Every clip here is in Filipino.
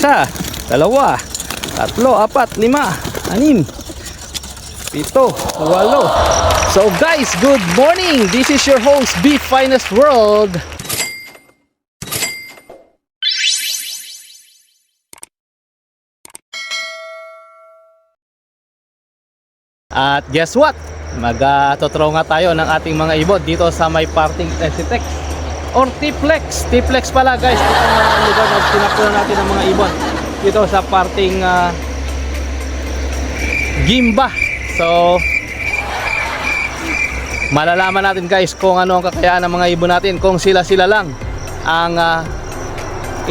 Isa, dalawa, tatlo, apat, lima, anim, pito, walo. So guys, good morning. This is your host, Beef Finest World. At guess what? Magtotro nga tayo ng ating mga ibon dito sa may parting Esitex or Tiplex. Tiplex pala guys, ito ang lugar na pinapunan natin ng mga ibon dito sa parting Gimba. So malalaman natin guys kung ano ang kakayahan ng mga ibon natin, kung sila lang ang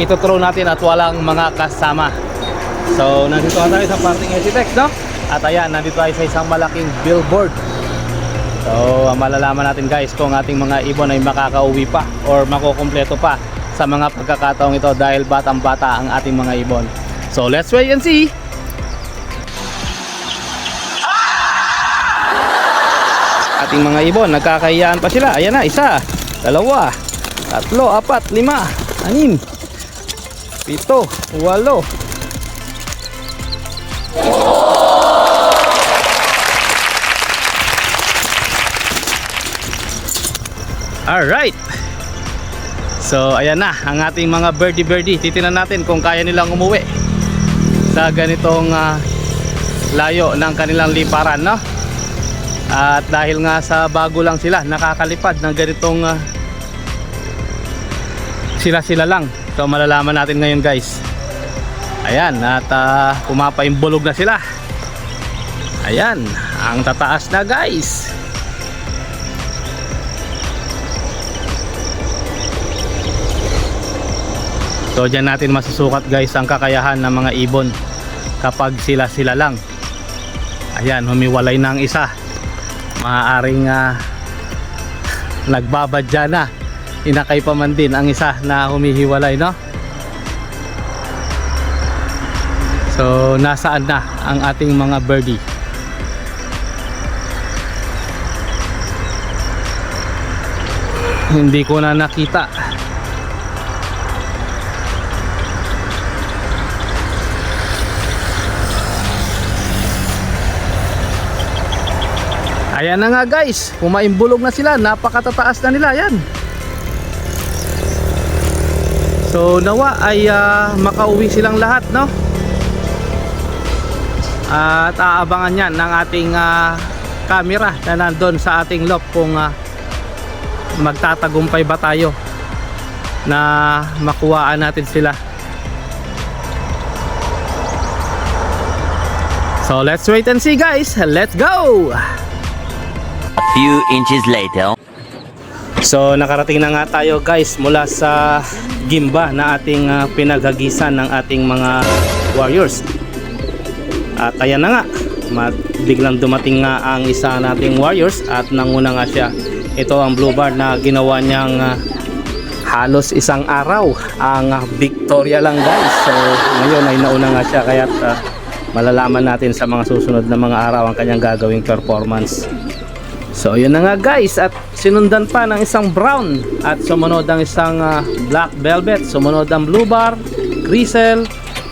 itotro natin at walang mga kasama. So nandito tayo sa parting Esitex, no? At ayan, nandito tayo sa isang malaking billboard. So malalaman natin guys kung ating mga ibon ay makakauwi pa or makukumpleto pa sa mga pagkakataong ito dahil batang bata ang ating mga ibon. So let's wait and see. Ating mga ibon, nagkakahiyaan pa sila. Ayan na, isa, dalawa, tatlo, apat, lima, anim, pito, walo. Alright. So ayan na ang ating mga birdie. Titingnan natin kung kaya nilang umuwi sa ganitong layo ng kanilang liparan, no? At dahil nga sa bago lang sila nakakalipad ng ganitong sila lang. So malalaman natin ngayon guys. Ayan, at pumapaimbulog na sila. Ayan, ang tataas na guys. So dyan natin masusukat guys ang kakayahan ng mga ibon kapag sila lang. Ayan, humiwalay na ang isa. Maaaring nagbabadya na. Inakay pa man din ang isa na humihiwalay, no? So nasaan na ang ating mga birdie? Hindi ko na nakita. Ayan na nga guys, pumaimbulog na sila, napakatataas na nila, yan. So nawa ay makauwi silang lahat, no? At aabangan yan ng ating camera na nandun sa ating loft kung magtatagumpay ba tayo na makuhaan natin sila. So let's wait and see guys, let's go! A few inches later. So nakarating na nga tayo guys mula sa Gimba na ating pinaghagisan ng ating mga warriors. At ayan na nga, biglang dumating nga ang isa nating warriors at nanguna nga siya. Ito ang blue bar na ginawa niyang halos isang araw ang Victoria lang guys. So ngayon ay nauna nga siya, kaya malalaman natin sa mga susunod na mga araw ang kanyang gagawing performance. So yun na nga guys, at sinundan pa ng isang brown at sumunod ang isang black velvet, sumunod ang blue bar, Grisel.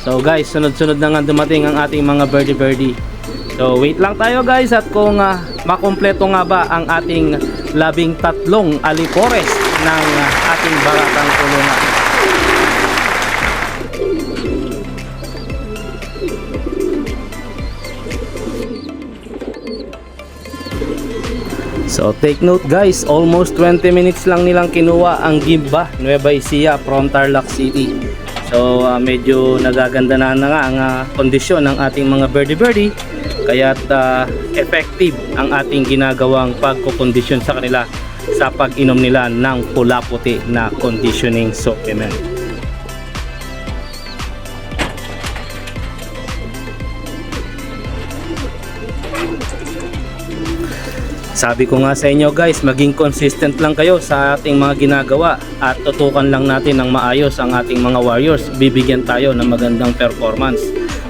So guys, sunod-sunod na nga dumating ang ating mga birdie. So wait lang tayo guys, at kung makumpleto nga ba ang ating 13 alipores ng ating baratang kulungan. So take note guys, almost 20 minutes lang nilang kinuha ang Gimba, Nueva Ecija from Tarlac City. So medyo nagaganda na nga ang kondisyon ng ating mga birdie, kaya't effective ang ating ginagawang pagkukondisyon sa kanila sa pag-inom nila ng pula-puti na conditioning supplement. Sabi ko nga sa inyo guys, maging consistent lang kayo sa ating mga ginagawa at tutukan lang natin ng maayos ang ating mga warriors. Bibigyan tayo ng magandang performance,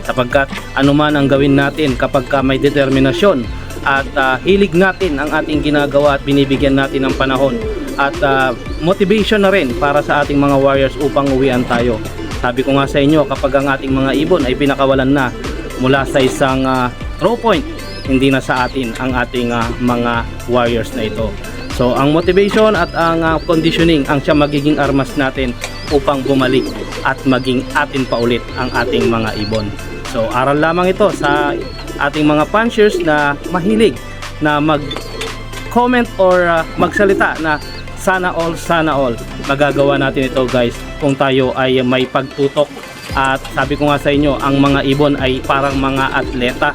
sapagkat anuman ang gawin natin kapag may determinasyon at hilig natin ang ating ginagawa at binibigyan natin ng panahon at motivation na rin para sa ating mga warriors upang uwian tayo. Sabi ko nga sa inyo, kapag ang ating mga ibon ay pinakawalan na mula sa isang throw point, hindi na sa atin ang ating mga warriors na ito. So ang motivation at ang conditioning ang siya magiging armas natin upang bumalik at maging atin pa ulit ang ating mga ibon. So aral lamang ito sa ating mga punchers na mahilig na mag-comment or magsalita na sana all magagawa natin ito guys kung tayo ay may pagtutok. At sabi ko nga sa inyo, ang mga ibon ay parang mga atleta.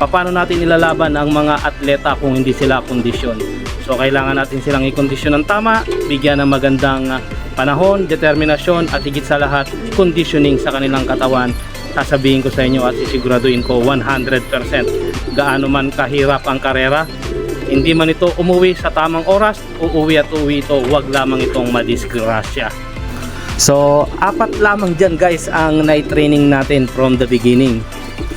Paano natin ilalaban ang mga atleta kung hindi sila kondisyon? So kailangan natin silang i-kondisyon ng tama, bigyan ng magandang panahon, determinasyon at higit sa lahat conditioning sa kanilang katawan. Sasabihin ko sa inyo at sisiguraduhin ko 100% gaano man kahirap ang karera, hindi man ito umuwi sa tamang oras, uuwi at uwi ito, wag lamang itong madisgrasya. So 4 lamang dyan guys ang night training natin from the beginning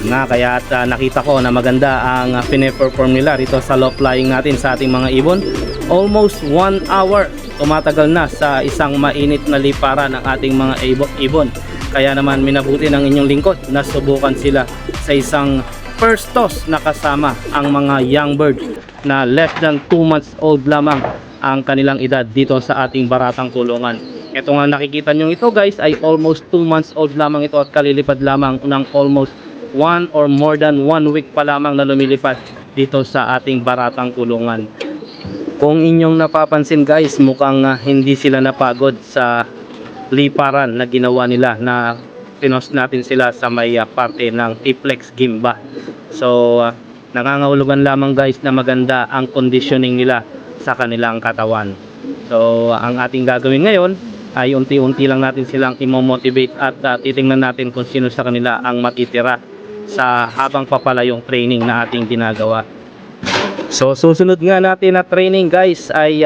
na kaya at nakita ko na maganda ang pine-perform nila rito sa low flying natin sa ating mga ibon. Almost 1 hour tumatagal na sa isang mainit na liparan ng ating mga ibon. Kaya naman minabuti ng inyong lingkod na subukan sila sa isang first toss na kasama ang mga young bird na less than 2 months old lamang ang kanilang edad dito sa ating baratang kulungan. Ito nga nakikita nyo ito guys ay almost 2 months old lamang ito at kalilipad lamang ng almost 1 or more than 1 week pa lamang na lumilipad dito sa ating baratang kulungan. Kung inyong napapansin guys, mukhang hindi sila napagod sa liparan na ginawa nila na pinost natin sila sa may parte ng T-Flex Gimba. So nangangahulugan lamang guys na maganda ang conditioning nila sa kanilang katawan. So ang ating gagawin ngayon ay unti-unti lang natin silang i-motivate at titingnan natin kung sino sa kanila ang matitira sa habang papalayong training na ating ginagawa. So susunod nga natin na training guys ay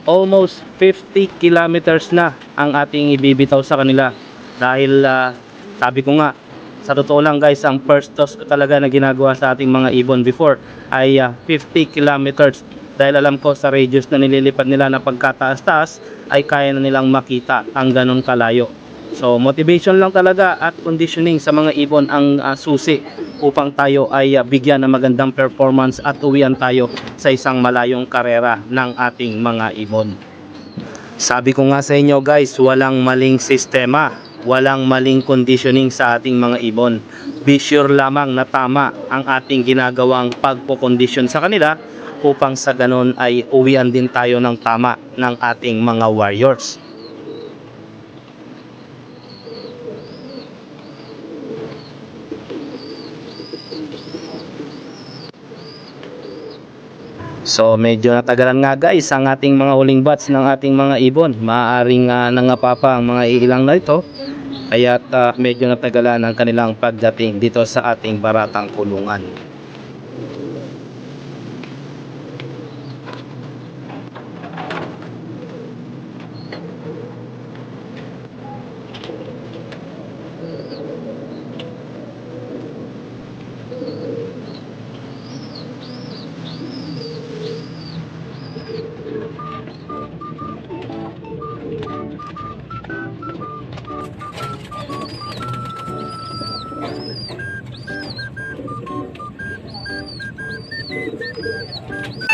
almost 50 kilometers na ang ating ibibitaw sa kanila. Dahil sabi ko nga, sa totoo lang guys, ang first toss ko talaga na ginagawa sa ating mga ibon before ay 50 kilometers. Dahil alam ko sa radius na nililipad nila na pagkataas-taas ay kaya na nilang makita ang ganun kalayo. So motivation lang talaga at conditioning sa mga ibon ang susi upang tayo ay bigyan ng magandang performance at uwian tayo sa isang malayong karera ng ating mga ibon. Sabi ko nga sa inyo guys, walang maling sistema, walang maling conditioning sa ating mga ibon. Be sure lamang na tama ang ating ginagawang pagpokondisyon sa kanila upang sa ganun ay uwian din tayo ng tama ng ating mga warriors. So medyo natagalan nga guys ang ating mga huling batch ng ating mga ibon. Maaaring nangapa pa ang mga ilang na ito. Kaya medyo natagalan ang kanilang pagdating dito sa ating baratang kulungan.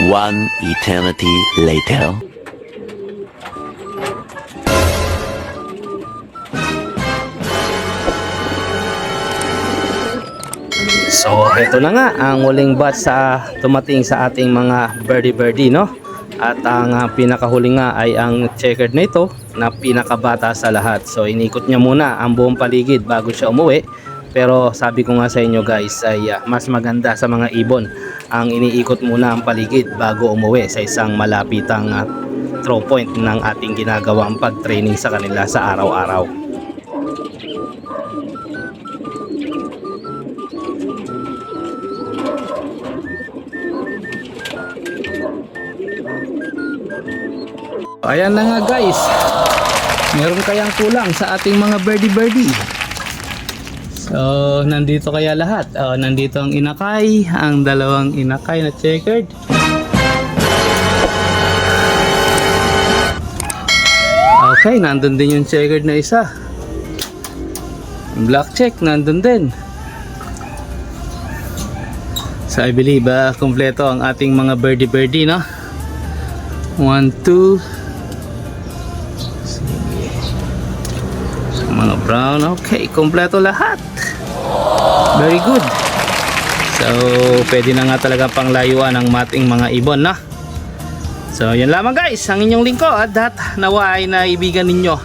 One eternity later. So ito na nga ang huling batch sa tumating sa ating mga birdie no. At ang pinakahuli nga ay ang checkered na ito na pinakabata sa lahat. So inikot niya muna ang buong paligid bago siya umuwi. Pero sabi ko nga sa inyo guys ay mas maganda sa mga ibon ang iniikot muna ang paligid bago umuwi sa isang malapitang throw point ng ating ginagawang pag-training sa kanila sa araw-araw. Ayan na nga guys, meron kayang kulang sa ating mga birdie. So nandito kaya lahat. Nandito ang inakay, ang dalawang inakay na checkered. Okay, nandun din yung checkered na isa. Black check, nandun din. So I believe kompleto ang ating mga birdie no. 1, 2. Mga brown, okay, kompleto lahat. Very good. So pwede na nga talaga panglayuan ang mating mga ibon na. So yan lamang guys, ang inyong lingkod at nawa ay naibigan ninyo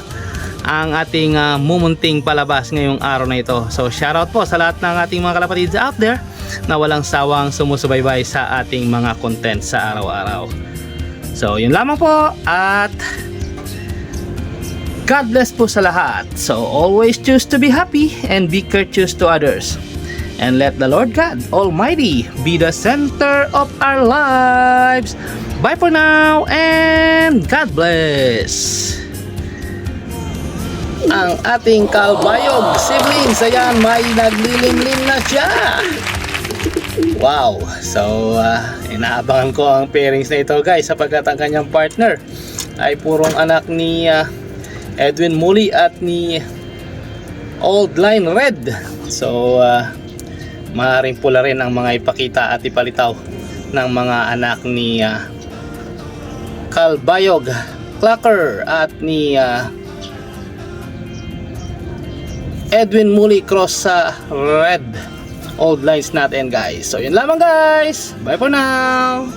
ang ating mumunting palabas ngayong araw na ito. So shoutout po sa lahat ng ating mga kalapatids out there na walang sawang sumusubaybay sa ating mga content sa araw-araw. So yun lamang po at God bless po sa lahat. So always choose to be happy and be courteous to others. And let the Lord God Almighty be the center of our lives. Bye for now and God bless. Ang ating kalbayog siblings, ayan, may naglilimlim na siya. Wow. So inaabangan ko ang pairings na ito guys, sapagkat ang kanyang partner ay purong anak ni Edwin Muli at ni Old Line Red. So maaaring pula rin ang mga ipakita at ipalitaw ng mga anak ni Kalbayog Clacker at ni Edwin Muli cross sa Red Old Lines natin guys. So yun lamang guys, bye for now.